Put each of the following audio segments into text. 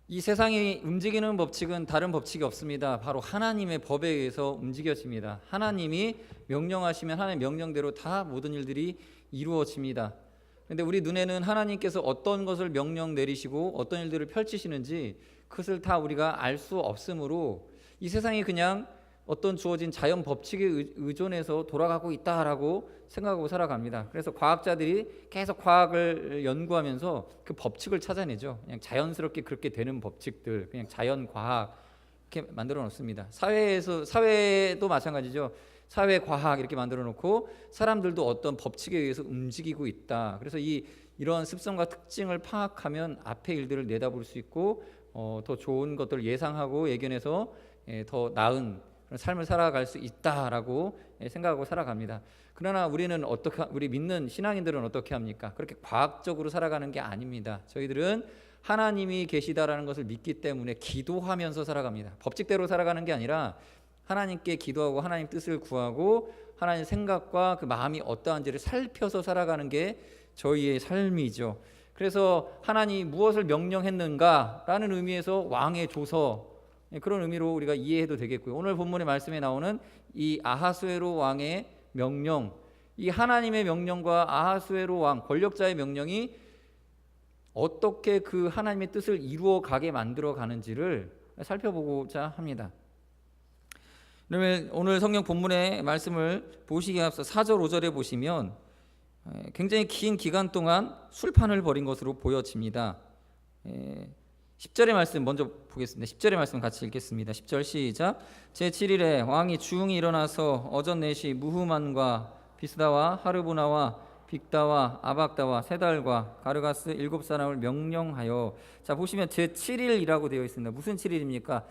이 세상이 움직이는 법칙은 다른 법칙이 없습니다. 바로 하나님의 법에 의해서 움직여집니다. 하나님이 명령하시면 하나님의 명령대로 다 모든 일들이 이루어집니다. 그런데 우리 눈에는 하나님께서 어떤 것을 명령 내리시고 어떤 일들을 펼치시는지 그것을 다 우리가 알 수 없으므로 이 세상이 그냥 어떤 주어진 자연 법칙에 의존해서 돌아가고 있다라고 생각하고 살아갑니다. 그래서 과학자들이 계속 과학을 연구하면서 그 법칙을 찾아내죠. 그냥 자연스럽게 그렇게 되는 법칙들, 그냥 자연 과학 이렇게 만들어 놓습니다. 사회도 마찬가지죠. 사회 과학 이렇게 만들어 놓고 사람들도 어떤 법칙에 의해서 움직이고 있다. 그래서 이런 습성과 특징을 파악하면 앞의 일들을 내다볼 수 있고 더 좋은 것들을 예상하고 예견해서 더 나은 삶을 살아갈 수 있다라고 생각하고 살아갑니다. 그러나 우리 믿는 신앙인들은 어떻게 합니까? 그렇게 과학적으로 살아가는 게 아닙니다. 저희들은 하나님이 계시다라는 것을 믿기 때문에 기도하면서 살아갑니다. 법칙대로 살아가는 게 아니라 하나님께 기도하고 하나님 뜻을 구하고 하나님 생각과 그 마음이 어떠한지를 살펴서 살아가는 게 저희의 삶이죠. 그래서 하나님이 무엇을 명령했는가라는 의미에서 왕의 조서, 그런 의미로 우리가 이해해도 되겠고요. 오늘 본문의 말씀에 나오는 이 아하수에로 왕의 명령, 이 하나님의 명령과 아하수에로 왕 권력자의 명령이 어떻게 그 하나님의 뜻을 이루어 가게 만들어 가는지를 살펴보고자 합니다. 그러면 오늘 성경 본문의 말씀을 보시기에 앞서 4절 5절에 보시면 굉장히 긴 기간 동안 술판을 벌인 것으로 보여집니다. 10절의 말씀 먼저 보겠습니다. 10절의 말씀 같이 읽겠습니다. 10절 시작. 제7일에 왕이 주웅이 일어나서 어전 넷이 무후만과 비스다와 하르보나와 빅다와 아박다와 세달과 가르가스 7사람을 명령하여, 자 보시면 제7일이라고 되어 있습니다. 무슨 7일입니까?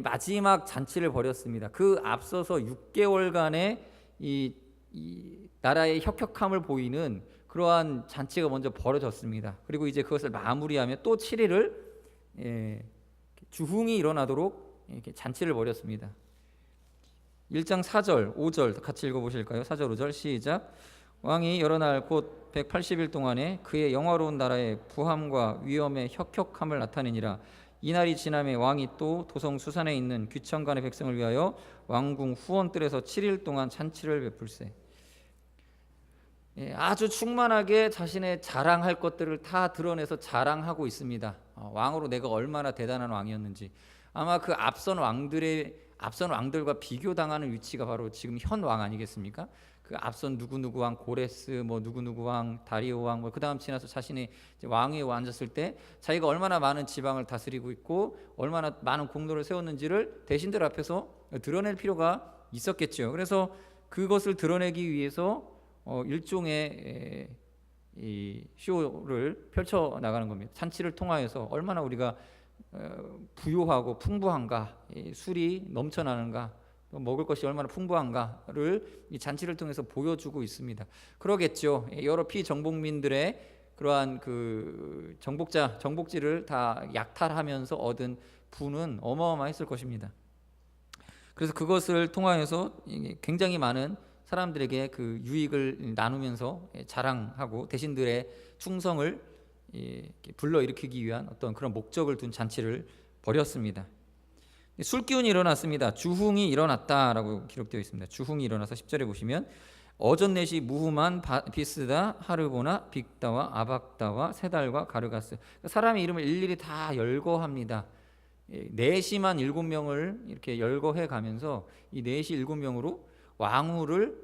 마지막 잔치를 벌였습니다. 그 앞서서 6개월간의 이 나라의 혁혁함을 보이는 그러한 잔치가 먼저 벌어졌습니다. 그리고 이제 그것을 마무리하며 또 7일을 주흥이 일어나도록 이렇게 잔치를 벌였습니다. 1장 4절 5절 같이 읽어보실까요? 4절 5절 시작. 왕이 여러 날 곧 180일 동안에 그의 영화로운 나라의 부함과 위엄의 혁혁함을 나타내니라. 이날이 지남에 왕이 또 도성 수산에 있는 귀천간의 백성을 위하여 왕궁 후원뜰에서 7일 동안 잔치를 베풀세. 아주 충만하게 자신의 자랑할 것들을 다 드러내서 자랑하고 있습니다. 왕으로 내가 얼마나 대단한 왕이었는지. 아마 그 앞선 왕들과 비교당하는 위치가 바로 지금 현 왕 아니겠습니까? 그 앞선 누구누구 왕 고레스, 누구누구 왕 다리오 왕, 그 다음 지나서 자신이 이제 왕위에 앉았을 때 자기가 얼마나 많은 지방을 다스리고 있고 얼마나 많은 공로를 세웠는지를 대신들 앞에서 드러낼 필요가 있었겠죠. 그래서 그것을 드러내기 위해서 일종의 이 쇼를 펼쳐 나가는 겁니다. 잔치를 통하여서 얼마나 우리가 부유하고 풍부한가, 술이 넘쳐나는가, 먹을 것이 얼마나 풍부한가를 이 잔치를 통해서 보여주고 있습니다. 그러겠죠. 여러 피정복민들의 그러한 그 정복지를 다 약탈하면서 얻은 부는 어마어마했을 것입니다. 그래서 그것을 통하여서 굉장히 많은 사람들에게 그 유익을 나누면서 자랑하고 대신들의 충성을 불러일으키기 위한 어떤 그런 목적을 둔 잔치를 벌였습니다. 술기운이 일어났습니다. 주흥이 일어났다라고 기록되어 있습니다. 주흥이 일어나서 10절에 보시면 어전넷이 무후만 비스다 하르보나 빅다와 아박다와 세달과 가르가스, 사람의 이름을 일일이 다 열거합니다. 넷이만 7명을 이렇게 열거해 가면서 이 넷이 7명으로 왕후를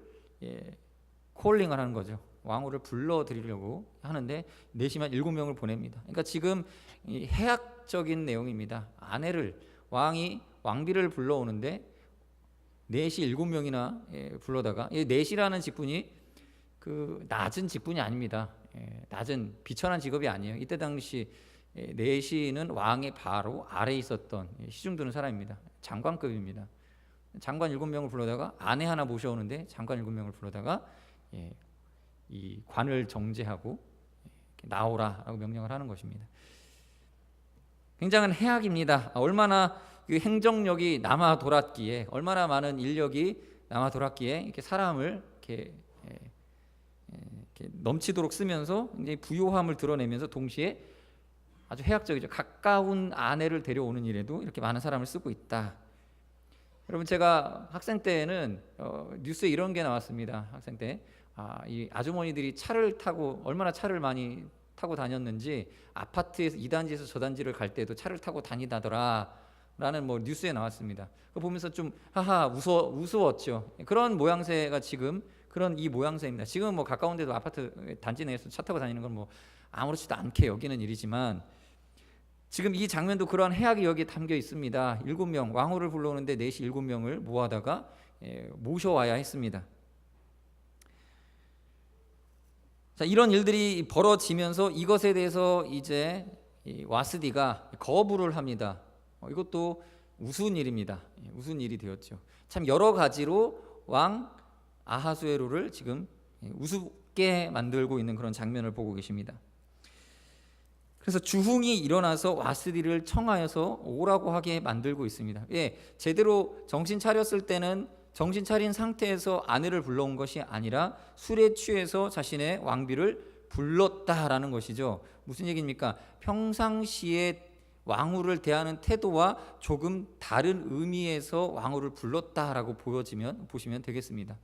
콜링을 하는 거죠. 왕후를 불러드리려고 하는데 넷이만 7명을 보냅니다. 그러니까 지금 해학적인 내용입니다. 왕이 왕비를 불러오는데 넷이 7명이나 불러다가, 이 넷이라는 직분이 그 낮은 직분이 아닙니다. 낮은 비천한 직업이 아니에요. 이때 당시 넷이는 왕의 바로 아래에 있었던 시중드는 사람입니다. 장관급입니다. 장관 7명을 불러다가 아내 하나 모셔오는데 장관 7명을 불러다가 이 관을 정제하고 나오라라고 명령을 하는 것입니다. 굉장한 해악입니다. 얼마나 그 행정력이 남아 돌았기에, 얼마나 많은 인력이 남아 돌았기에 이렇게 사람을 이렇게 넘치도록 쓰면서 굉장히 부요함을 드러내면서 동시에 아주 해학적이죠. 가까운 아내를 데려오는 일에도 이렇게 많은 사람을 쓰고 있다. 여러분, 제가 학생 때에는 뉴스에 이런 게 나왔습니다. 학생 때 이 아주머니들이 차를 타고 얼마나 차를 많이 타고 다녔는지 아파트에서 이 단지에서 저 단지를 갈 때도 차를 타고 다니다더라 라는 뭐 뉴스에 나왔습니다. 그거 보면서 좀 하하 우스웠죠. 그런 모양새가 지금 그런 이 모양새입니다. 지금 뭐 가까운 데도 아파트 단지 내에서 차 타고 다니는 건 뭐 아무렇지도 않게 여기는 일이지만, 지금 이 장면도 그러한 해악이 여기에 담겨 있습니다. 7명 왕후를 불러오는데 넷이 7명을 모아다가 모셔와야 했습니다. 자, 이런 일들이 벌어지면서 이것에 대해서 이제 와스디가 거부를 합니다. 이것도 우스운 일입니다. 우스운 일이 되었죠. 참 여러 가지로 왕 아하수에로를 지금 우습게 만들고 있는 그런 장면을 보고 계십니다. 그래서 주흥이 일어나서 와스디를 청하여서 오라고 하게 만들고 있습니다. 제대로 정신 차렸을 때는 정신 차린 상태에서 아내를 불러온 것이 아니라 술에 취해서 자신의 왕비를 불렀다라는 것이죠. 무슨 얘기입니까? 평상시에 왕후를 대하는 태도와 조금 다른 의미에서 왕후를 불렀다라고 보시면 되겠습니다.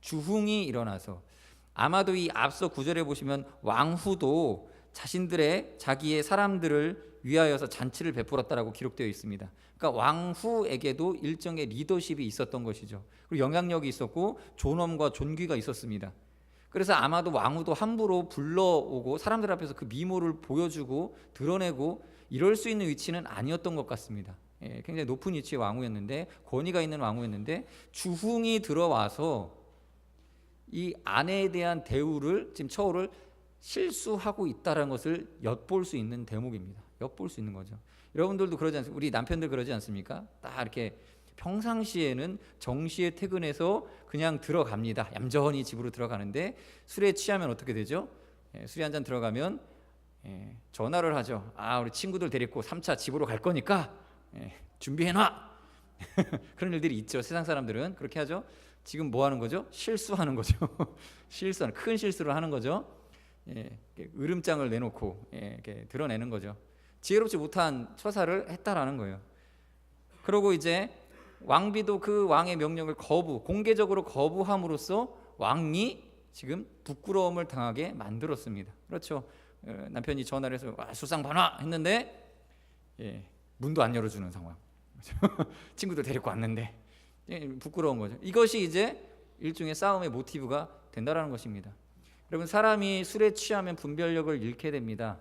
주흥이 일어나서, 아마도 이 앞서 구절에 보시면 왕후도 자기의 사람들을 위하여서 잔치를 베풀었다라고 기록되어 있습니다. 그러니까 왕후에게도 일정의 리더십이 있었던 것이죠. 그리고 영향력이 있었고 존엄과 존귀가 있었습니다. 그래서 아마도 왕후도 함부로 불러오고 사람들 앞에서 그 미모를 보여주고 드러내고 이럴 수 있는 위치는 아니었던 것 같습니다. 굉장히 높은 위치의 왕후였는데, 권위가 있는 왕후였는데, 주흥이 들어와서 이 아내에 대한 대우를, 지금 처우를 실수하고 있다는 것을 엿볼 수 있는 대목입니다. 엿볼 수 있는 거죠. 여러분들도 그러지 않습니까? 우리 남편들 그러지 않습니까? 딱 이렇게 평상시에는 정시에 퇴근해서 그냥 들어갑니다. 얌전히 집으로 들어가는데 술에 취하면 어떻게 되죠? 술이 한 잔 들어가면 전화를 하죠. 우리 친구들 데리고 3차 집으로 갈 거니까 준비해놔. 그런 일들이 있죠. 세상 사람들은 그렇게 하죠. 지금 뭐 하는 거죠? 실수하는 거죠. 큰 실수를 하는 거죠. 으름장을 내놓고 이렇게 드러내는 거죠. 지혜롭지 못한 처사를 했다라는 거예요. 그리고 이제 왕비도 그 왕의 명령을 공개적으로 거부함으로써 왕이 지금 부끄러움을 당하게 만들었습니다. 그렇죠. 남편이 전화를 해서 수상 번화 했는데 문도 안 열어주는 상황. 친구들 데리고 왔는데 부끄러운 거죠. 이것이 이제 일종의 싸움의 모티브가 된다라는 것입니다. 여러분, 사람이 술에 취하면 분별력을 잃게 됩니다.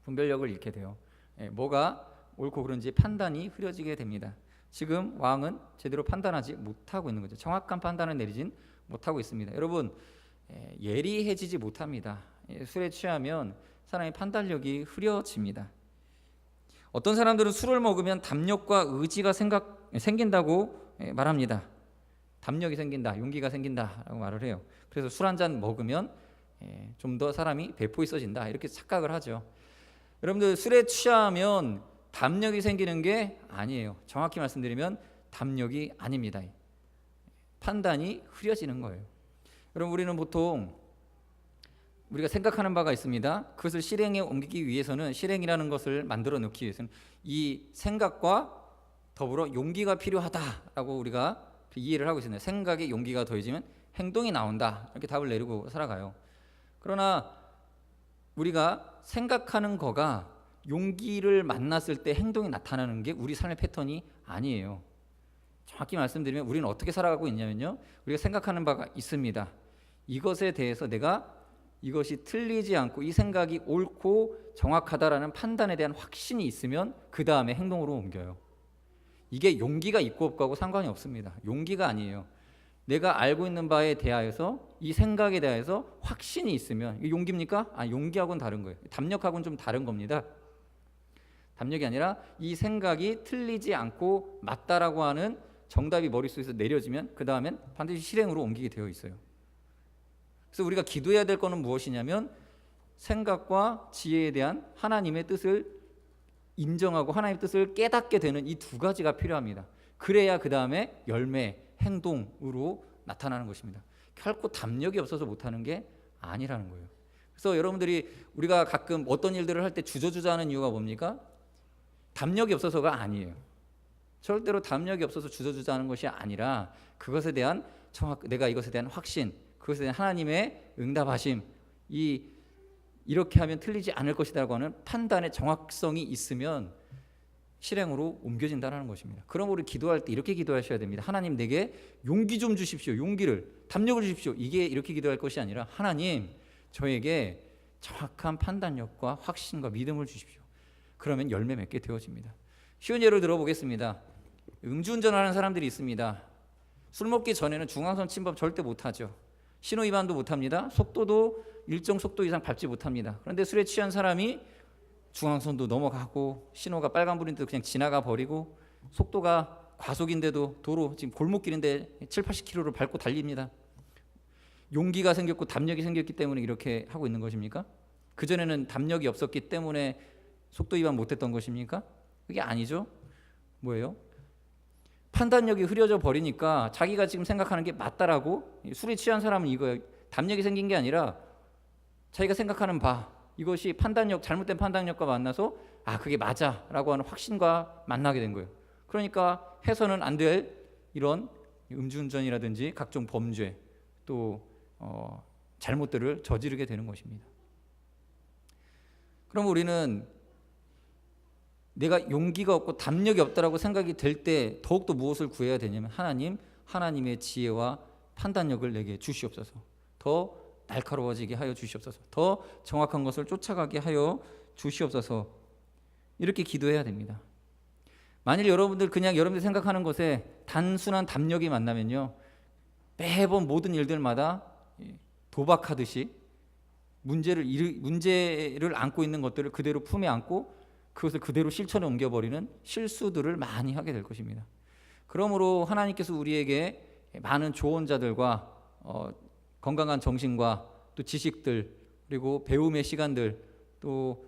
분별력을 잃게 돼요. 뭐가 옳고 그른지 판단이 흐려지게 됩니다. 지금 왕은 제대로 판단하지 못하고 있는 거죠. 정확한 판단을 내리진 못하고 있습니다. 여러분, 예리해지지 못합니다. 술에 취하면 사람의 판단력이 흐려집니다. 어떤 사람들은 술을 먹으면 담력과 의지가 생긴다고 말합니다. 담력이 생긴다, 용기가 생긴다라고 말을 해요. 그래서 술 한 잔 먹으면 좀 더 사람이 배포 있어진다, 이렇게 착각을 하죠. 여러분들, 술에 취하면 담력이 생기는 게 아니에요. 정확히 말씀드리면 담력이 아닙니다. 판단이 흐려지는 거예요. 여러분, 우리는 보통 우리가 생각하는 바가 있습니다. 그것을 실행에 옮기기 위해서는, 실행이라는 것을 만들어 놓기 위해서는 이 생각과 더불어 용기가 필요하다라고 우리가 이해를 하고 있습니다. 생각에 용기가 더해지면 행동이 나온다, 이렇게 답을 내리고 살아가요. 그러나 우리가 생각하는 거가 용기를 만났을 때 행동이 나타나는 게 우리 삶의 패턴이 아니에요. 정확히 말씀드리면 우리는 어떻게 살아가고 있냐면요, 우리가 생각하는 바가 있습니다. 이것에 대해서 내가 이것이 틀리지 않고 이 생각이 옳고 정확하다라는 판단에 대한 확신이 있으면 그 다음에 행동으로 옮겨요. 이게 용기가 있고 없고하고 상관이 없습니다. 용기가 아니에요. 내가 알고 있는 바에 대하여서, 이 생각에 대해서 확신이 있으면, 이게 용기입니까? 용기하고는 다른 거예요. 담력하고는 좀 다른 겁니다. 담력이 아니라 이 생각이 틀리지 않고 맞다라고 하는 정답이 머릿속에서 내려지면 그 다음엔 반드시 실행으로 옮기게 되어 있어요. 그래서 우리가 기도해야 될 거는 무엇이냐면, 생각과 지혜에 대한 하나님의 뜻을 인정하고 하나님의 뜻을 깨닫게 되는 이 두 가지가 필요합니다. 그래야 그 다음에 열매, 행동으로 나타나는 것입니다. 결코 담력이 없어서 못하는 게 아니라는 거예요. 그래서 여러분들이 우리가 가끔 어떤 일들을 할 때 주저주저하는 이유가 뭡니까? 담력이 없어서가 아니에요. 절대로 담력이 없어서 주저주저하는 것이 아니라 그것에 대한 내가 이것에 대한 확신, 그것에 대한 하나님의 응답하심, 이렇게 하면 틀리지 않을 것이라고 하는 판단의 정확성이 있으면 실행으로 옮겨진다는 것입니다. 그럼 우리 기도할 때 이렇게 기도하셔야 됩니다. 하나님, 내게 용기 좀 주십시오. 용기를, 담력을 주십시오. 이게 이렇게 기도할 것이 아니라, 하나님, 저에게 정확한 판단력과 확신과 믿음을 주십시오. 그러면 열매 맺게 되어집니다. 쉬운 예를 들어보겠습니다. 음주운전하는 사람들이 있습니다. 술 먹기 전에는 중앙선 침범 절대 못하죠. 신호 위반도 못합니다. 속도도 일정 속도 이상 밟지 못합니다. 그런데 술에 취한 사람이 중앙선도 넘어가고 신호가 빨간불인데도 그냥 지나가 버리고, 속도가 과속인데도 도로 지금 골목길인데 7, 80km로 밟고 달립니다. 용기가 생겼고 담력이 생겼기 때문에 이렇게 하고 있는 것입니까? 그전에는 담력이 없었기 때문에 속도 위반 못했던 것입니까? 그게 아니죠. 뭐예요? 판단력이 흐려져 버리니까 자기가 지금 생각하는 게 맞다라고, 술에 취한 사람은 이거예요. 담력이 생긴 게 아니라 자기가 생각하는 바, 이것이 잘못된 판단력과 만나서 그게 맞아 라고 하는 확신과 만나게 된 거예요. 그러니까 해서는 안 될 이런 음주운전이라든지 각종 범죄, 또 잘못들을 저지르게 되는 것입니다. 그럼 우리는 내가 용기가 없고 담력이 없다라고 생각이 될 때 더욱더 무엇을 구해야 되냐면, 하나님의 지혜와 판단력을 내게 주시옵소서. 더 날카로워지게 하여 주시옵소서. 더 정확한 것을 쫓아가게 하여 주시옵소서. 이렇게 기도해야 됩니다. 만일 여러분들 생각하는 것에 단순한 담력이 만나면요, 매번 모든 일들마다 도박하듯이 문제를 안고 있는 것들을 그대로 품에 안고 그것을 그대로 실천에 옮겨버리는 실수들을 많이 하게 될 것입니다. 그러므로 하나님께서 우리에게 많은 조언자들과 건강한 정신과 또 지식들, 그리고 배움의 시간들, 또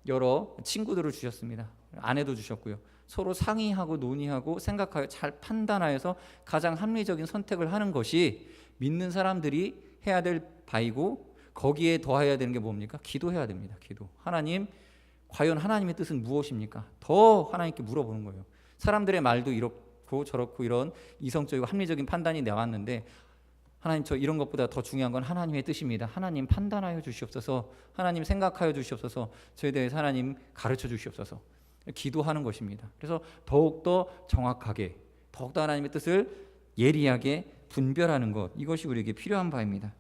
여러 친구들을 주셨습니다. 아내도 주셨고요. 서로 상의하고 논의하고 생각하여 잘 판단하여서 가장 합리적인 선택을 하는 것이 믿는 사람들이 해야 될 바이고, 거기에 더해야 되는 게 뭡니까? 기도해야 됩니다. 기도. 하나님, 과연 하나님의 뜻은 무엇입니까? 더 하나님께 물어보는 거예요. 사람들의 말도 이렇고 저렇고 이런 이성적이고 합리적인 판단이 나왔는데, 하나님, 저 이런 것보다 더 중요한 건 하나님의 뜻입니다. 하나님 판단하여 주시옵소서. 하나님 생각하여 주시옵소서. 저에 대해서 하나님 가르쳐 주시옵소서. 기도하는 것입니다. 그래서 더욱더 정확하게, 더욱더 하나님의 뜻을 예리하게 분별하는 것, 이것이 우리에게 필요한 바입니다.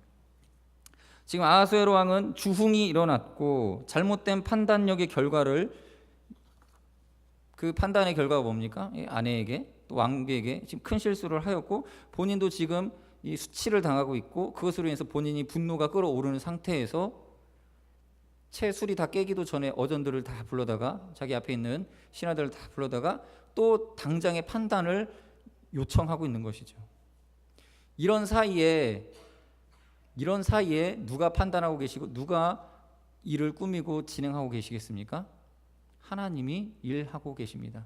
지금 아하수에로 왕은 주흥이 일어났고, 잘못된 판단력의 결과를, 그 판단의 결과가 뭡니까? 아내에게 또 왕비에게 지금 큰 실수를 하였고, 본인도 지금 이 수치를 당하고 있고, 그것으로 인해서 본인이 분노가 끓어오르는 상태에서 채 술이 다 깨기도 전에 어전들을 다 불러다가, 자기 앞에 있는 신하들을 다 불러다가 또 당장의 판단을 요청하고 있는 것이죠. 이런 사이에 누가 판단하고 계시고 누가 일을 꾸미고 진행하고 계시겠습니까? 하나님이 일하고 계십니다.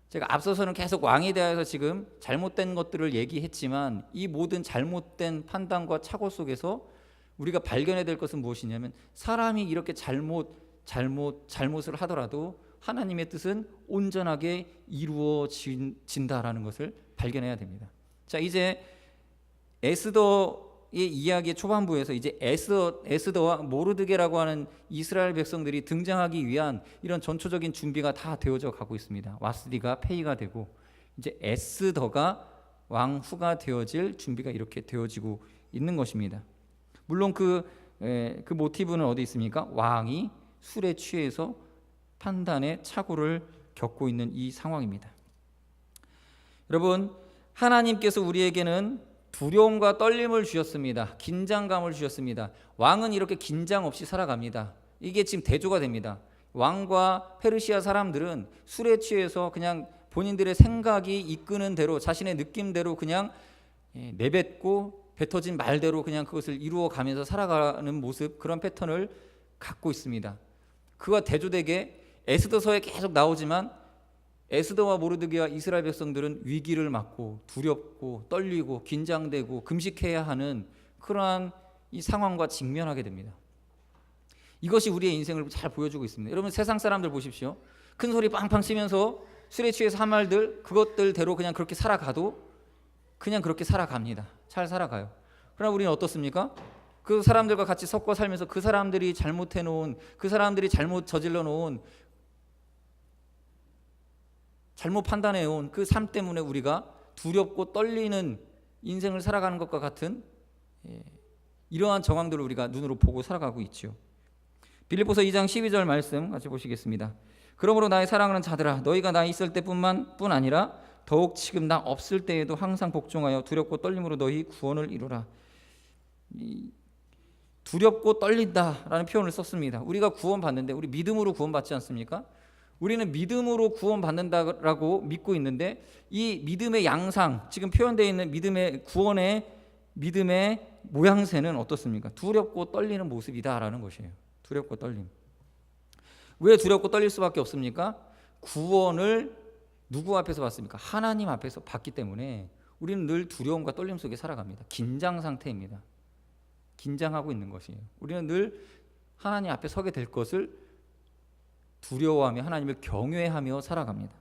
제가 앞서서는 계속 왕에 대해서 지금 잘못된 것들을 얘기했지만, 이 모든 잘못된 판단과 착오 속에서 우리가 발견해야 될 것은 무엇이냐면, 사람이 이렇게 잘못을 하더라도 하나님의 뜻은 온전하게 이루어진다라는 것을 발견해야 됩니다. 자, 이제 에스더의 이야기의 초반부에서 이제 에스더와 모르드게라고 하는 이스라엘 백성들이 등장하기 위한 이런 전초적인 준비가 다 되어져 가고 있습니다. 와스디가 폐위가 되고, 이제 에스더가 왕후가 되어질 준비가 이렇게 되어지고 있는 것입니다. 물론 그 모티브는 어디 있습니까? 왕이 술에 취해서 판단의 착오를 겪고 있는 이 상황입니다. 여러분, 하나님께서 우리에게는 두려움과 떨림을 주셨습니다. 긴장감을 주셨습니다. 왕은 이렇게 긴장 없이 살아갑니다. 이게 지금 대조가 됩니다. 왕과 페르시아 사람들은 술에 취해서 그냥 본인들의 생각이 이끄는 대로, 자신의 느낌대로 그냥 내뱉고 뱉어진 말대로 그냥 그것을 이루어가면서 살아가는 모습, 그런 패턴을 갖고 있습니다. 그와 대조되게 에스더서에 계속 나오지만, 에스더와 모르드게와 이스라엘 백성들은 위기를 맞고 두렵고 떨리고 긴장되고 금식해야 하는 그러한 이 상황과 직면하게 됩니다. 이것이 우리의 인생을 잘 보여주고 있습니다. 여러분 세상 사람들 보십시오. 큰 소리 빵빵 치면서 술에 취해서 한 말들 그것들대로 그냥 그렇게 살아가도 그냥 그렇게 살아갑니다. 잘 살아가요. 그러나 우리는 어떻습니까? 그 사람들과 같이 섞어 살면서 그 사람들이 잘못해 놓은, 그 사람들이 잘못 저질러 놓은, 잘못 판단해 온 그 삶 때문에 우리가 두렵고 떨리는 인생을 살아가는 것과 같은 이러한 정황들을 우리가 눈으로 보고 살아가고 있죠. 빌립보서 2장 12절 말씀 같이 보시겠습니다. 그러므로 나의 사랑하는 자들아, 너희가 나 있을 때뿐 아니라 더욱 지금 나 없을 때에도 항상 복종하여 두렵고 떨림으로 너희 구원을 이루라. 두렵고 떨린다라는 표현을 썼습니다. 우리가 구원받는데 우리 믿음으로 구원받지 않습니까? 우리는 믿음으로 구원받는다라고 믿고 있는데 이 믿음의 양상, 지금 표현되어 있는 믿음의 구원의 믿음의 모양새는 어떻습니까? 두렵고 떨리는 모습이다라는 것이에요. 두렵고 떨림. 왜 두렵고 떨릴 수밖에 없습니까? 구원을 누구 앞에서 받습니까? 하나님 앞에서 받기 때문에 우리는 늘 두려움과 떨림 속에 살아갑니다. 긴장 상태입니다. 긴장하고 있는 것이에요. 우리는 늘 하나님 앞에 서게 될 것을 두려워하며 하나님을 경외하며 살아갑니다.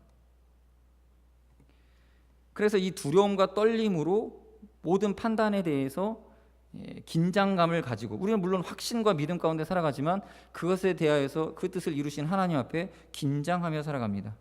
그래서 이 두려움과 떨림으로 모든 판단에 대해서 긴장감을 가지고 우리는 물론 확신과 믿음 가운데 살아가지만 그것에 대하여서 그 뜻을 이루신 하나님 앞에 긴장하며 살아갑니다.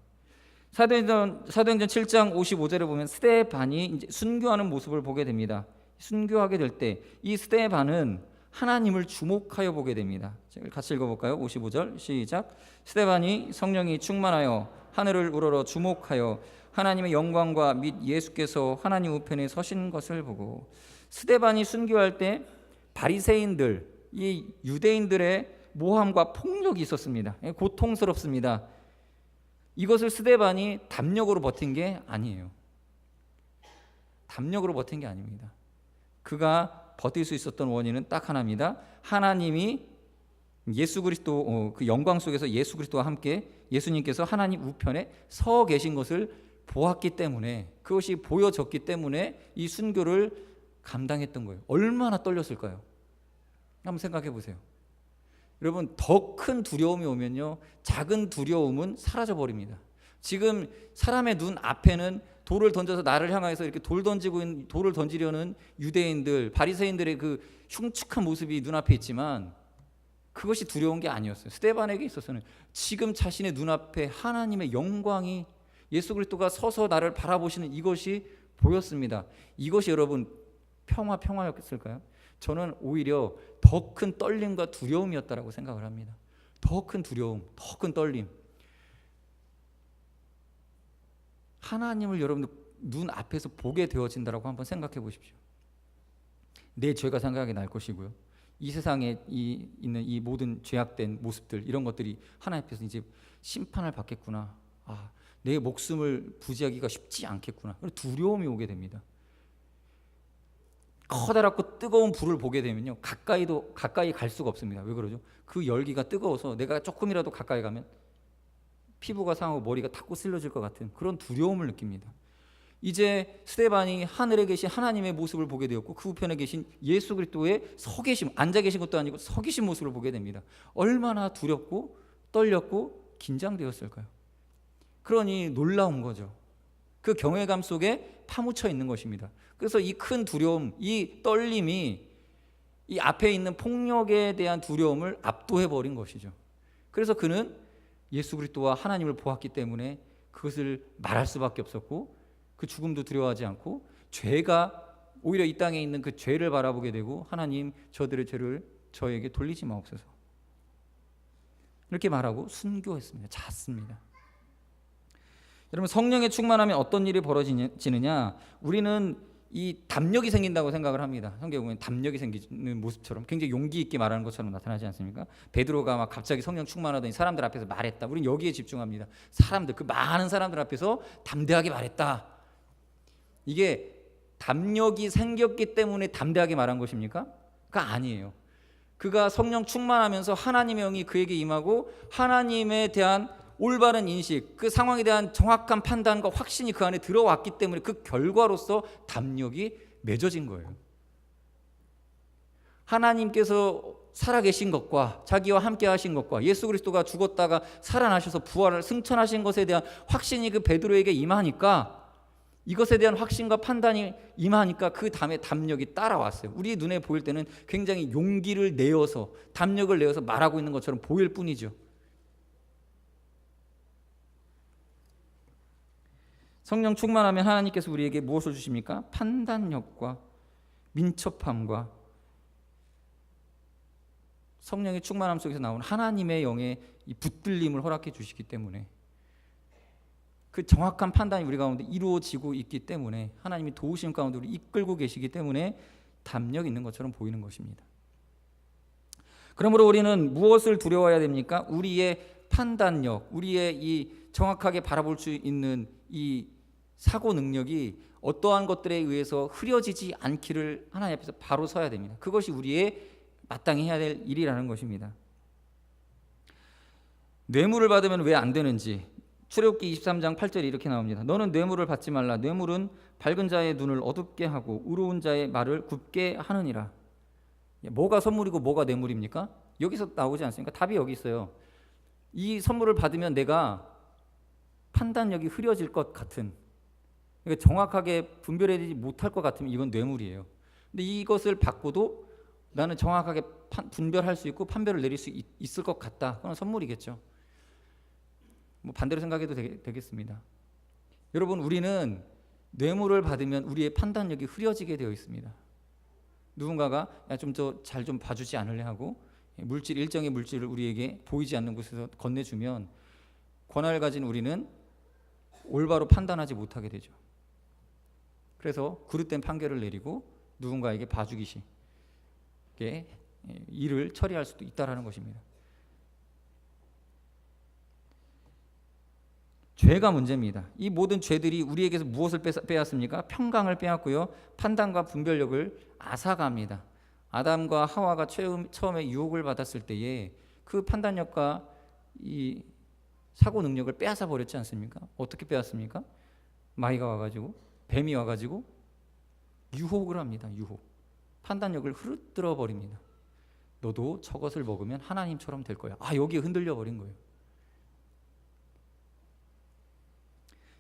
사도행전 7장 55절에 보면 스데반이 이제 순교하는 모습을 보게 됩니다. 순교하게 될 때 이 스데반은 하나님을 주목하여 보게 됩니다. 같이 읽어볼까요? 55절 시작. 스데반이 성령이 충만하여 하늘을 우러러 주목하여 하나님의 영광과 및 예수께서 하나님 우편에 서신 것을 보고. 스데반이 순교할 때 바리새인들, 이 유대인들의 모함과 폭력이 있었습니다. 고통스럽습니다. 이것을 스데반이 담력으로 버틴 게 아니에요. 담력으로 버틴 게 아닙니다. 그가 버틸 수 있었던 원인은 딱 하나입니다. 하나님이 예수 그리스도 그 영광 속에서 예수 그리스도와 함께 예수님께서 하나님 우편에 서 계신 것을 보았기 때문에, 그것이 보여졌기 때문에 이 순교를 감당했던 거예요. 얼마나 떨렸을까요? 한번 생각해 보세요. 여러분, 더 큰 두려움이 오면요, 작은 두려움은 사라져 버립니다. 지금 사람의 눈 앞에는 돌을 던져서 나를 향해서 이렇게 돌을 던지려는 유대인들, 바리새인들의 그 흉측한 모습이 눈앞에 있지만 그것이 두려운 게 아니었어요. 스데반에게 있어서는 지금 자신의 눈앞에 하나님의 영광이, 예수 그리스도가 서서 나를 바라보시는 이것이 보였습니다. 이것이 여러분 평화였을까요? 저는 오히려 더 큰 떨림과 두려움이었다라고 생각을 합니다. 더 큰 두려움, 더 큰 떨림. 하나님을 여러분들 눈 앞에서 보게 되어진다라고 한번 생각해 보십시오. 내 죄가 생각이 날 것이고요. 이 세상에 있는 이 모든 죄악된 모습들, 이런 것들이 하나님 앞에서 이제 심판을 받겠구나. 내 목숨을 부지하기가 쉽지 않겠구나. 두려움이 오게 됩니다. 커다랗고 뜨거운 불을 보게 되면요, 가까이 갈 수가 없습니다. 왜 그러죠? 그 열기가 뜨거워서 내가 조금이라도 가까이 가면 피부가 상하고 머리가 다 꼬슬려질 것 같은 그런 두려움을 느낍니다. 이제 스데반이 하늘에 계신 하나님의 모습을 보게 되었고 그 우편에 계신 예수 그리스도의 서 계심, 앉아 계신 것도 아니고 서 계신 모습을 보게 됩니다. 얼마나 두렵고 떨렸고 긴장되었을까요? 그러니 놀라운 거죠. 그 경외감 속에 파묻혀 있는 것입니다. 그래서 이 큰 두려움, 이 떨림이 이 앞에 있는 폭력에 대한 두려움을 압도해버린 것이죠. 그래서 그는 예수 그리스도와 하나님을 보았기 때문에 그것을 말할 수밖에 없었고, 그 죽음도 두려워하지 않고 죄가 오히려 이 땅에 있는 그 죄를 바라보게 되고, 하나님 저들의 죄를 저에게 돌리지 마옵소서, 이렇게 말하고 순교했습니다. 잤습니다. 여러분, 성령의 충만하면 어떤 일이 벌어지느냐, 우리는 이 담력이 생긴다고 생각을 합니다. 성경에 보면 담력이 생기는 모습처럼 굉장히 용기 있게 말하는 것처럼 나타나지 않습니까? 베드로가 막 갑자기 성령 충만하더니 사람들 앞에서 말했다. 우리는 여기에 집중합니다. 그 많은 사람들 앞에서 담대하게 말했다. 이게 담력이 생겼기 때문에 담대하게 말한 것입니까? 그가 아니에요. 그가 성령 충만하면서 하나님의 영이 그에게 임하고 하나님에 대한 올바른 인식, 그 상황에 대한 정확한 판단과 확신이 그 안에 들어왔기 때문에 그 결과로서 담력이 맺어진 거예요. 하나님께서 살아계신 것과 자기와 함께 하신 것과 예수 그리스도가 죽었다가 살아나셔서 부활을 승천하신 것에 대한 확신이 그 베드로에게 임하니까, 이것에 대한 확신과 판단이 임하니까 그 다음에 담력이 따라왔어요. 우리 눈에 보일 때는 굉장히 용기를 내어서, 담력을 내어서 말하고 있는 것처럼 보일 뿐이죠. 성령 충만하면 하나님께서 우리에게 무엇을 주십니까? 판단력과 민첩함과 성령의 충만함 속에서 나오는 하나님의 영의 이 붙들림을 허락해 주시기 때문에, 그 정확한 판단이 우리 가운데 이루어지고 있기 때문에, 하나님이 도우심 가운데 우리 이끌고 계시기 때문에 담력 있는 것처럼 보이는 것입니다. 그러므로 우리는 무엇을 두려워해야 됩니까? 우리의 판단력, 우리의 이 정확하게 바라볼 수 있는 이 사고 능력이 어떠한 것들에 의해서 흐려지지 않기를 하나님 앞에서 바로 서야 됩니다. 그것이 우리의 마땅히 해야 될 일이라는 것입니다. 뇌물을 받으면 왜 안 되는지, 출애굽기 23장 8절에 이렇게 나옵니다. 너는 뇌물을 받지 말라. 뇌물은 밝은 자의 눈을 어둡게 하고 의로운 자의 말을 굽게 하느니라. 뭐가 선물이고 뭐가 뇌물입니까? 여기서 나오지 않습니까? 답이 여기 있어요. 이 선물을 받으면 내가 판단력이 흐려질 것 같은, 그러니까 정확하게 분별해내지 못할 것 같으면 이건 뇌물이에요. 근데 이것을 받고도 나는 정확하게 분별할 수 있고 판별을 내릴 수 있을 것 같다. 그건 선물이겠죠. 뭐 반대로 생각해도 되겠습니다. 여러분, 우리는 뇌물을 받으면 우리의 판단력이 흐려지게 되어 있습니다. 누군가가 좀 더 잘 좀 봐주지 않을래 하고 일정의 물질을 우리에게 보이지 않는 곳에서 건네주면 권한을 가진 우리는 올바로 판단하지 못하게 되죠. 그래서 그릇된 판결을 내리고 누군가에게 봐주기식 일을 처리할 수도 있다라는 것입니다. 죄가 문제입니다. 이 모든 죄들이 우리에게서 무엇을 빼앗습니까? 평강을 빼앗고요, 판단과 분별력을 앗아갑니다. 아담과 하와가 처음에 유혹을 받았을 때에 그 판단력과 이 사고 능력을 빼앗아 버렸지 않습니까? 어떻게 빼앗습니까? 마귀가 와가지고, 뱀이 와가지고 유혹을 합니다. 유혹. 판단력을 흐르뜨러 버립니다. 너도 저것을 먹으면 하나님처럼 될 거야. 여기에 흔들려 버린 거예요.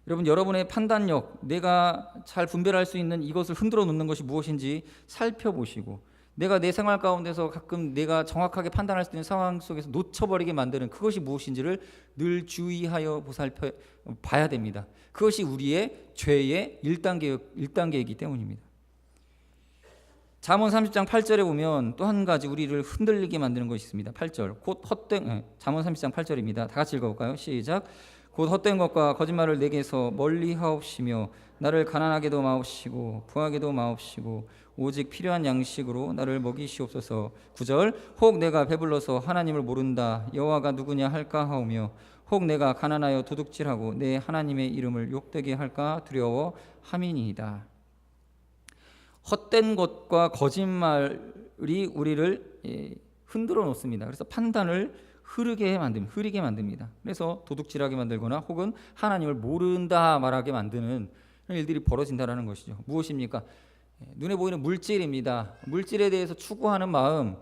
여러분, 여러분의 판단력, 내가 잘 분별할 수 있는 이것을 흔들어 놓는 것이 무엇인지 살펴보시고, 내가 내 생활 가운데서 가끔 내가 정확하게 판단할 수 있는 상황 속에서 놓쳐버리게 만드는 그것이 무엇인지를 늘 주의하여 보살펴 봐야 됩니다. 그것이 우리의 죄의 1단계이기 때문입니다. 잠언 30장 8절에 보면 또 한 가지 우리를 흔들리게 만드는 것이 있습니다. 8절, 곧 헛된, 잠언 30장 8절입니다. 다 같이 읽어볼까요? 시작. 곧 헛된 것과 거짓말을 내게서 멀리 하옵시며 나를 가난하게도 마옵시고 부하게도 마옵시고 오직 필요한 양식으로 나를 먹이시옵소서. 9절, 혹 내가 배불러서 하나님을 모른다 여호와가 누구냐 할까 하오며 혹 내가 가난하여 도둑질하고 내 하나님의 이름을 욕되게 할까 두려워 함이니이다. 헛된 것과 거짓말이 우리를 흔들어 놓습니다. 그래서 판단을 흐리게 만듭니다. 그래서 도둑질하게 만들거나 혹은 하나님을 모른다 말하게 만드는 일들이 벌어진다는 것이죠. 무엇입니까? 눈에 보이는 물질입니다. 물질에 대해서 추구하는 마음,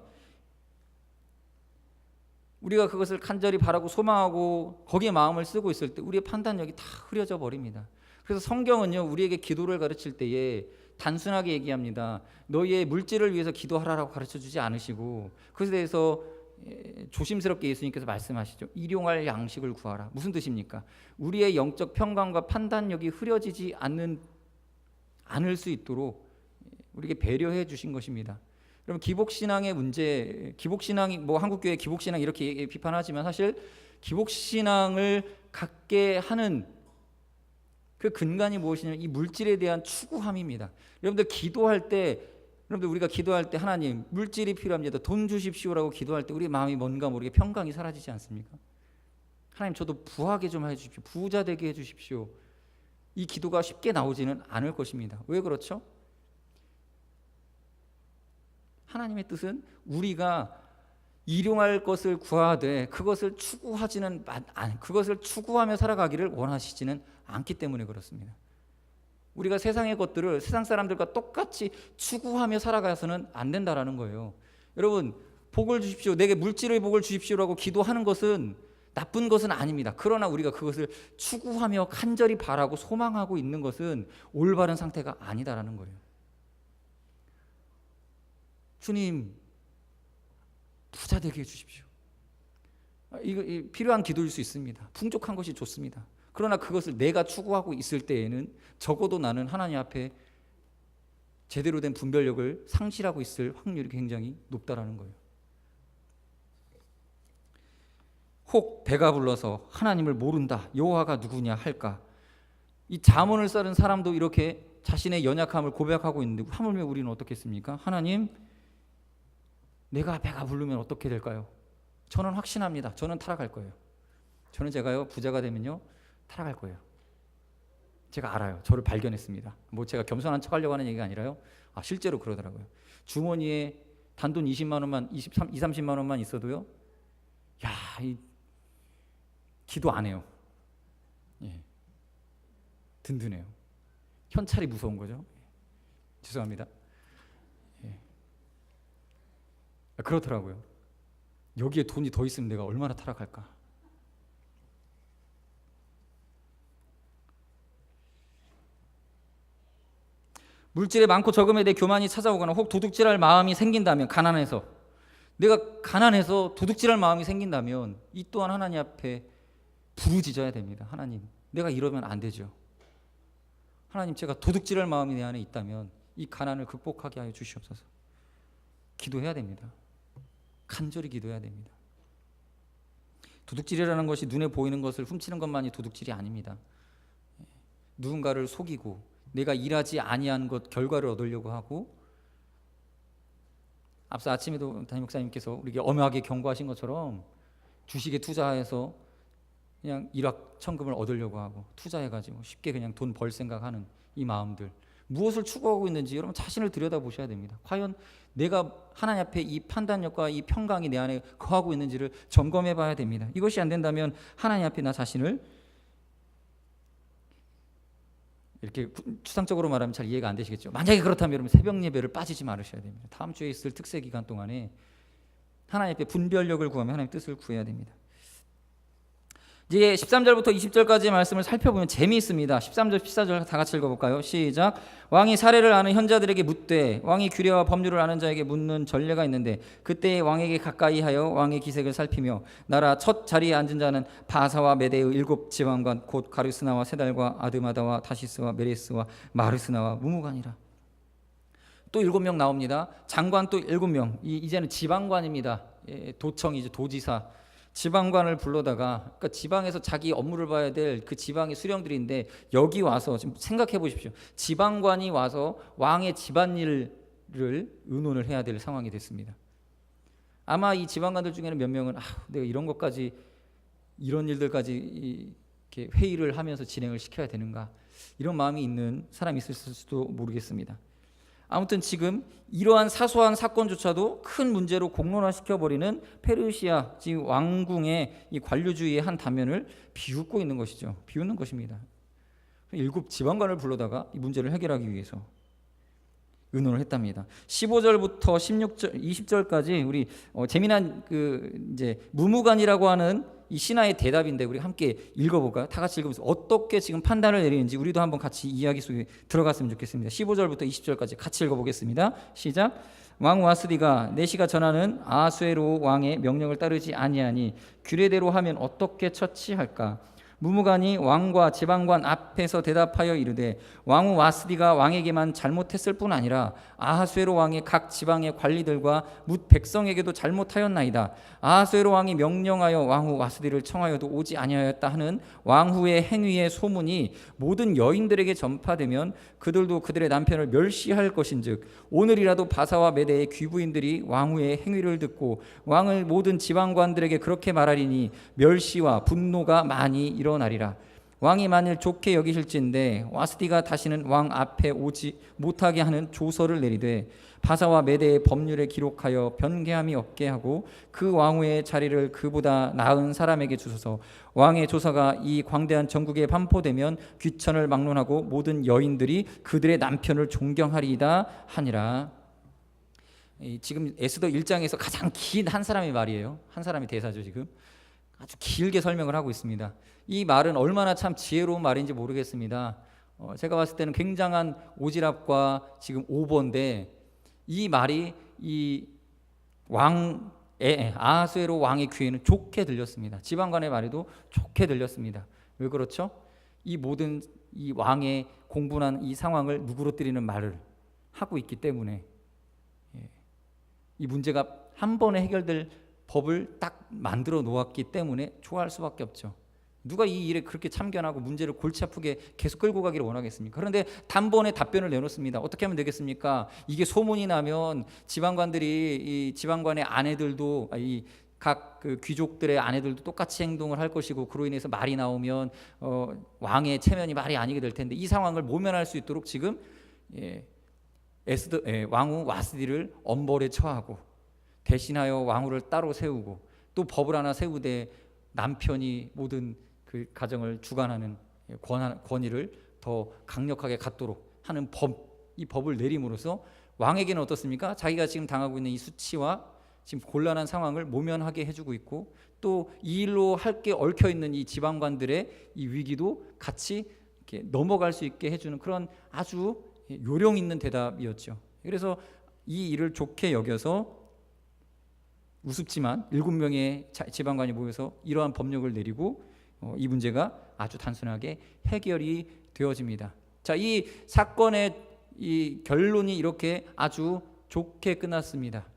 우리가 그것을 간절히 바라고 소망하고 거기에 마음을 쓰고 있을 때 우리의 판단력이 다 흐려져 버립니다. 그래서 성경은요, 우리에게 기도를 가르칠 때에 단순하게 얘기합니다. 너희의 물질을 위해서 기도하라라고 가르쳐주지 않으시고, 그것에 대해서 조심스럽게 예수님께서 말씀하시죠. 일용할 양식을 구하라. 무슨 뜻입니까? 우리의 영적 평강과 판단력이 흐려지지 않을 수 있도록 우리에게 배려해 주신 것입니다. 여러분, 기복신앙의 문제, 기복신앙이 한국교회 기복신앙 이렇게 비판하지만 사실 기복신앙을 갖게 하는 그 근간이 무엇이냐면 이 물질에 대한 추구함입니다. 여러분들 우리가 기도할 때 하나님 물질이 필요합니다. 돈 주십시오라고 기도할 때 우리 마음이 뭔가 모르게 평강이 사라지지 않습니까? 하나님 저도 부하게 좀 해주십시오. 부자 되게 해주십시오. 이 기도가 쉽게 나오지는 않을 것입니다. 왜 그렇죠? 하나님의 뜻은 우리가 일용할 것을 구하되 그것을 추구하며 살아가기를 원하시지는 않기 때문에 그렇습니다. 우리가 세상의 것들을 세상 사람들과 똑같이 추구하며 살아가서는 안 된다라는 거예요. 여러분, 복을 주십시오, 내게 물질의 복을 주십시오라고 기도하는 것은 나쁜 것은 아닙니다. 그러나 우리가 그것을 추구하며 간절히 바라고 소망하고 있는 것은 올바른 상태가 아니다라는 거예요. 주님, 부자 되게 해주십시오. 이거 필요한 기도일 수 있습니다. 풍족한 것이 좋습니다. 그러나 그것을 내가 추구하고 있을 때에는 적어도 나는 하나님 앞에 제대로 된 분별력을 상실하고 있을 확률이 굉장히 높다라는 거예요. 혹 배가 불러서 하나님을 모른다, 여호와가 누구냐 할까. 이 잠언을 써는 사람도 이렇게 자신의 연약함을 고백하고 있는데 하물며 우리는 어떻겠습니까? 하나님, 내가 배가 부르면 어떻게 될까요? 저는 확신합니다. 저는 타락할 거예요. 제가요 부자가 되면요 타락할 거예요. 제가 알아요. 저를 발견했습니다. 뭐 제가 겸손한 척하려고 하는 얘기가 아니라요. 실제로 그러더라고요. 주머니에 단돈 20만 원만 30만 원만 있어도요. 기도 안 해요. 든든해요. 현찰이 무서운 거죠. 죄송합니다. 그렇더라고요. 여기에 돈이 더 있으면 내가 얼마나 타락할까. 물질의 많고 적음에 대해 교만이 찾아오거나 혹 도둑질할 마음이 생긴다면, 내가 가난해서 도둑질할 마음이 생긴다면 이 또한 하나님 앞에 부르짖어야 됩니다. 하나님, 내가 이러면 안 되죠. 하나님, 제가 도둑질할 마음이 내 안에 있다면 이 가난을 극복하게 하여 주시옵소서. 기도해야 됩니다. 간절히 기도해야 됩니다. 도둑질이라는 것이 눈에 보이는 것을 훔치는 것만이 도둑질이 아닙니다. 누군가를 속이고 내가 일하지 아니한 것 결과를 얻으려고 하고, 앞서 아침에도 담임 목사님께서 우리에게 엄하게 경고하신 것처럼 주식에 투자해서 그냥 일확천금을 얻으려고 하고 투자해가지고 쉽게 그냥 돈 벌 생각하는 이 마음들, 무엇을 추구하고 있는지 여러분 자신을 들여다보셔야 됩니다. 과연 내가 하나님 앞에 이 판단력과 이 평강이 내 안에 거하고 있는지를 점검해 봐야 됩니다. 이것이 안 된다면 하나님 앞에 나 자신을, 이렇게 추상적으로 말하면 잘 이해가 안 되시겠죠. 만약에 그렇다면 여러분 새벽 예배를 빠지지 말으셔야 됩니다. 다음 주에 있을 특세 기간 동안에 하나님 앞에 분별력을 구하며 하나님의 뜻을 구해야 됩니다. 이제 13절부터 20절까지의 말씀을 살펴보면 재미있습니다. 13절, 14절 다 같이 읽어볼까요? 시작. 왕이 사례를 아는 현자들에게 묻되 왕이 규례와 법률을 아는 자에게 묻는 전례가 있는데 그때 왕에게 가까이 하여 왕의 기색을 살피며 나라 첫 자리에 앉은 자는 바사와 메대의 7 지방관 곧 가르스나와 세달과 아드마다와 다시스와 메레스와 마르스나와 무무관이라. 또 7명 나옵니다. 장관 또 7명. 이제는 지방관입니다. 도청이죠. 도지사. 지방관을 불러다가, 그러니까 지방에서 자기 업무를 봐야 될 그 지방의 수령들인데 여기 와서 좀 생각해 보십시오. 지방관이 와서 왕의 집안일을 의논을 해야 될 상황이 됐습니다. 아마 이 지방관들 중에는 몇 명은 내가 이런 것까지, 이런 일들까지 이렇게 회의를 하면서 진행을 시켜야 되는가, 이런 마음이 있는 사람이 있을 수도 모르겠습니다. 아무튼 지금 이러한 사소한 사건조차도 큰 문제로 공론화시켜버리는 페르시아 지금 왕궁의 이 관료주의의 한 단면을 비웃고 있는 것이죠. 비웃는 것입니다. 7 지방관을 불러다가 이 문제를 해결하기 위해서 의논을 했답니다. 15절부터 16절, 20절까지 우리 재미난 이제 무무관이라고 하는 이 신하의 대답인데 우리 함께 읽어볼까요? 다 같이 읽으면서 어떻게 지금 판단을 내리는지 우리도 한번 같이 이야기 속에 들어갔으면 좋겠습니다. 15절부터 20절까지 같이 읽어보겠습니다. 시작. 왕 와스디가 내시가 전하는 아수에로 왕의 명령을 따르지 아니하니 규례대로 하면 어떻게 처치할까? 무무관이 왕과 지방관 앞에서 대답하여 이르되 왕후 와스디가 왕에게만 잘못했을 뿐 아니라 아하수에로 왕의 각 지방의 관리들과 뭇 백성에게도 잘못하였나이다. 아하수에로 왕이 명령하여 왕후 와스디를 청하여도 오지 아니하였다 하는 왕후의 행위의 소문이 모든 여인들에게 전파되면 그들도 그들의 남편을 멸시할 것인즉 오늘이라도 바사와 메대의 귀부인들이 왕후의 행위를 듣고 왕을 모든 지방관들에게 그렇게 말하리니 멸시와 분노가 많이 일어나리라. 왕이 만일 좋게 여기실진데 와스디가 다시는 왕 앞에 오지 못하게 하는 조서를 내리되 바사와 메대의 법률에 기록하여 변개함이 없게 하고 그 왕후의 자리를 그보다 나은 사람에게 주소서. 왕의 조서가 이 광대한 전국에 반포되면 귀천을 막론하고 모든 여인들이 그들의 남편을 존경하리이다 하니라. 지금 에스더 1장에서 가장 긴 한 사람의 말이에요. 한 사람의 대사죠. 지금 아주 길게 설명을 하고 있습니다. 이 말은 얼마나 참 지혜로운 말인지 모르겠습니다. 제가 봤을 때는 굉장한 오지랖과 지금 오버인데, 이 말이 이 아하수에로 왕의 귀에는 좋게 들렸습니다. 지방관의 말에도 좋게 들렸습니다. 왜 그렇죠? 이 모든 이 왕의 공분한 이 상황을 누그러뜨리는 말을 하고 있기 때문에, 이 문제가 한 번에 해결될 법을 딱 만들어 놓았기 때문에 좋아할 수밖에 없죠. 누가 이 일에 그렇게 참견하고 문제를 골치 아프게 계속 끌고 가기를 원하겠습니까? 그런데 단번에 답변을 내놓습니다. 어떻게 하면 되겠습니까? 이게 소문이 나면 지방관들이, 이 지방관의 아내들도, 이 각 그 귀족들의 아내들도 똑같이 행동을 할 것이고, 그로 인해서 말이 나오면 왕의 체면이 말이 아니게 될 텐데, 이 상황을 모면할 수 있도록 지금 왕후 와스디를 엄벌에 처하고 대신하여 왕후를 따로 세우고, 또 법을 하나 세우되 남편이 모든 그 가정을 주관하는 권위를 더 강력하게 갖도록 하는 이 법을 내림으로써 왕에게는 어떻습니까? 자기가 지금 당하고 있는 이 수치와 지금 곤란한 상황을 모면하게 해주고 있고, 또 이 일로 할 게 얽혀 있는 이 지방관들의 이 위기도 같이 이렇게 넘어갈 수 있게 해주는 그런 아주 요령 있는 대답이었죠. 그래서 이 일을 좋게 여겨서 우습지만 7명의 지방관이 모여서 이러한 법령을 내리고 이 문제가 아주 단순하게 해결이 되어집니다. 자, 이 사건의 이 결론이 이렇게 아주 좋게 끝났습니다.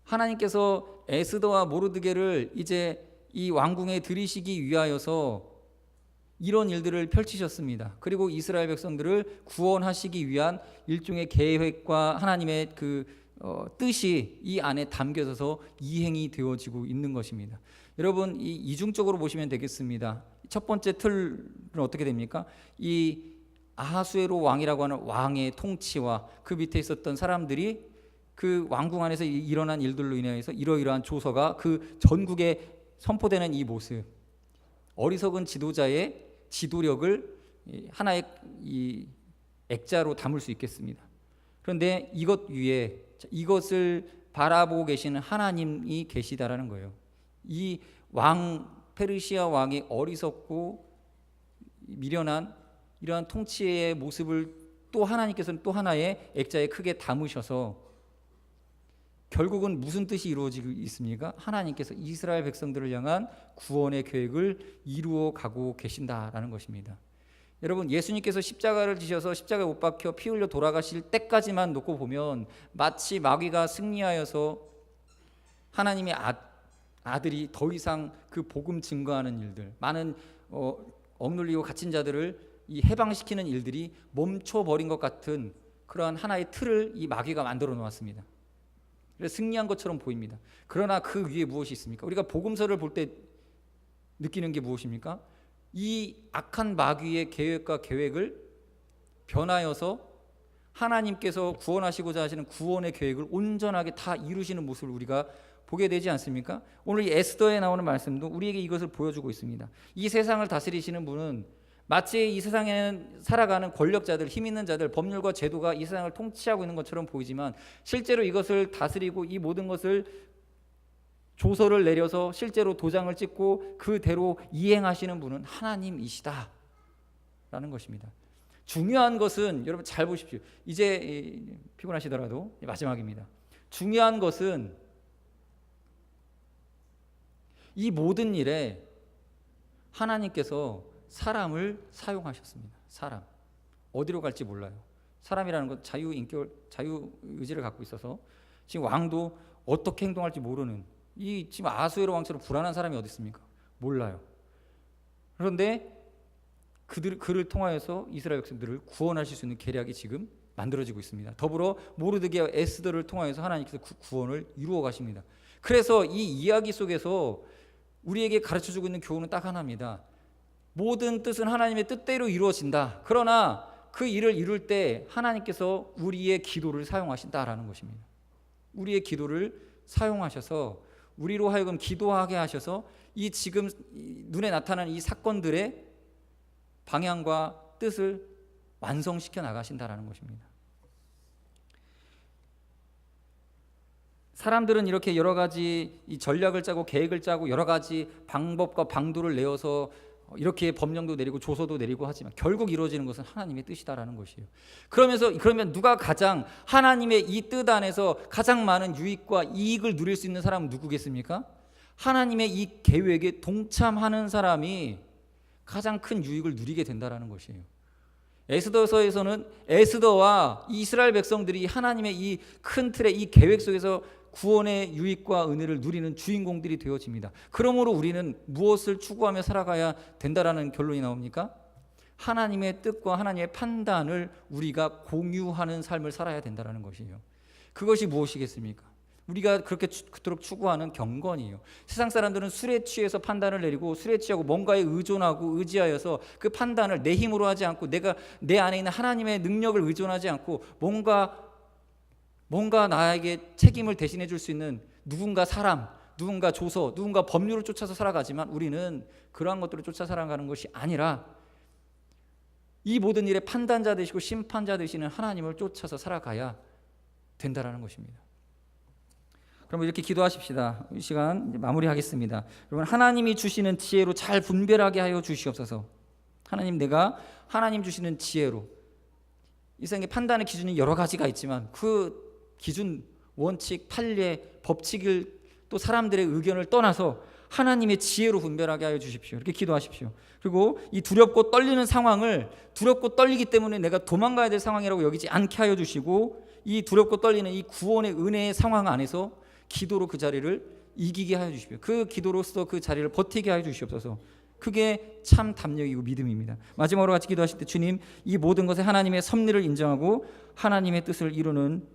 하나님께서 에스더와 모르드게를 이제 이 왕궁에 들이시기 위하여서 이런 일들을 펼치셨습니다. 그리고 이스라엘 백성들을 구원하시기 위한 일종의 계획과 하나님의 그 뜻이 이 안에 담겨져서 이행이 되어지고 있는 것입니다. 여러분, 이중적으로 보시면 되겠습니다. 첫 번째 틀은 어떻게 됩니까? 이 아하수에로 왕이라고 하는 왕의 통치와 그 밑에 있었던 사람들이 그 왕궁 안에서 일어난 일들로 인해서 이러이러한 조서가 그 전국에 선포되는 이 모습, 어리석은 지도자의 지도력을 하나의 이 액자로 담을 수 있겠습니다. 그런데 이것 위에 이것을 바라보고 계시는 하나님이 계시다라는 거예요. 이 페르시아 왕의 어리석고 미련한 이러한 통치의 모습을 또 하나님께서는 또 하나의 액자에 크게 담으셔서 결국은 무슨 뜻이 이루어지고 있습니까? 하나님께서 이스라엘 백성들을 향한 구원의 계획을 이루어 가고 계신다라는 것입니다. 여러분, 예수님께서 십자가를 지셔서 십자가에 못 박혀 피 흘려 돌아가실 때까지만 놓고 보면 마치 마귀가 승리하여서 하나님의 아들이 더 이상 그 복음 증거하는 일들, 많은 억눌리고 갇힌 자들을 이 해방시키는 일들이 멈춰버린 것 같은 그러한 하나의 틀을 이 마귀가 만들어 놓았습니다. 그래서 승리한 것처럼 보입니다. 그러나 그 위에 무엇이 있습니까? 우리가 복음서를 볼 때 느끼는 게 무엇입니까? 이 악한 마귀의 계획과 계획을 변하여서 하나님께서 구원하시고자 하시는 구원의 계획을 온전하게 다 이루시는 모습을 우리가 보게 되지 않습니까? 오늘 이 에스더에 나오는 말씀도 우리에게 이것을 보여주고 있습니다. 이 세상을 다스리시는 분은 마치 이 세상에는 살아가는 권력자들, 힘 있는 자들, 법률과 제도가 이 세상을 통치하고 있는 것처럼 보이지만 실제로 이것을 다스리고 이 모든 것을 조서를 내려서 실제로 도장을 찍고 그대로 이행하시는 분은 하나님이시다라는 것입니다. 중요한 것은 여러분 잘 보십시오. 이제 피곤하시더라도 마지막입니다. 중요한 것은 이 모든 일에 하나님께서 사람을 사용하셨습니다. 사람. 어디로 갈지 몰라요. 사람이라는 건 자유의지를 갖고 있어서 지금 왕도 어떻게 행동할지 모르는 이 지금 아하수에로 왕처럼 불안한 사람이 어디 있습니까? 몰라요. 그런데 그를 통하여서 이스라엘 백성들을 구원하실 수 있는 계략이 지금 만들어지고 있습니다. 더불어 모르드게와 에스더를 통하여서 하나님께서 구원을 이루어 가십니다. 그래서 이 이야기 속에서 우리에게 가르쳐주고 있는 교훈은 딱 하나입니다. 모든 뜻은 하나님의 뜻대로 이루어진다. 그러나 그 일을 이룰 때 하나님께서 우리의 기도를 사용하신다라는 것입니다. 우리의 기도를 사용하셔서 우리로 하여금 기도하게 하셔서 이 지금 눈에 나타나는 이 사건들의 방향과 뜻을 완성시켜 나가신다라는 것입니다. 사람들은 이렇게 여러 가지 이 전략을 짜고 계획을 짜고 여러 가지 방법과 방도를 내어서 이렇게 법령도 내리고 조서도 내리고 하지만 결국 이루어지는 것은 하나님의 뜻이다라는 것이에요. 그러면 누가 가장 하나님의 이 뜻 안에서 가장 많은 유익과 이익을 누릴 수 있는 사람은 누구겠습니까? 하나님의 이 계획에 동참하는 사람이 가장 큰 유익을 누리게 된다라는 것이에요. 에스더서에서는 에스더와 이스라엘 백성들이 하나님의 이 큰 틀의 이 계획 속에서 구원의 유익과 은혜를 누리는 주인공들이 되어집니다. 그러므로 우리는 무엇을 추구하며 살아가야 된다라는 결론이 나옵니까? 하나님의 뜻과 하나님의 판단을 우리가 공유하는 삶을 살아야 된다라는 것이에요. 그것이 무엇이겠습니까? 우리가 그토록 추구하는 경건이에요. 세상 사람들은 술에 취해서 판단을 내리고 술에 취하고 뭔가에 의존하고 의지하여서 그 판단을 내 힘으로 하지 않고 내가 내 안에 있는 하나님의 능력을 의존하지 않고 뭔가 나에게 책임을 대신해 줄 수 있는 누군가 사람, 누군가 조서, 누군가 법률을 쫓아서 살아가지만 우리는 그러한 것들을 쫓아 살아가는 것이 아니라 이 모든 일의 판단자 되시고 심판자 되시는 하나님을 쫓아서 살아가야 된다라는 것입니다. 그럼 이렇게 기도하십시다. 이 시간 이제 마무리하겠습니다. 여러분, 하나님이 주시는 지혜로 잘 분별하게 하여 주시옵소서. 하나님, 내가 하나님 주시는 지혜로, 이 세상에 판단의 기준이 여러 가지가 있지만 그 기준, 원칙, 판례, 법칙을 또 사람들의 의견을 떠나서 하나님의 지혜로 분별하게 하여 주십시오. 이렇게 기도하십시오. 그리고 이 두렵고 떨리는 상황을 두렵고 떨리기 때문에 내가 도망가야 될 상황이라고 여기지 않게 하여 주시고, 이 두렵고 떨리는 이 구원의 은혜의 상황 안에서 기도로 그 자리를 이기게 하여 주십시오. 그 기도로서 그 자리를 버티게 하여 주시옵소서. 그게 참 담력이고 믿음입니다. 마지막으로 같이 기도하실 때, 주님, 이 모든 것에 하나님의 섭리를 인정하고 하나님의 뜻을 이루는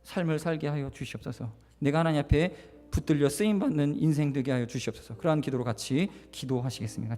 삶을 살게 하여 주시옵소서. 내가 하나님 앞에 붙들려 쓰임받는 인생 되게 하여 주시옵소서. 그러한 기도로 같이 기도하시겠습니다.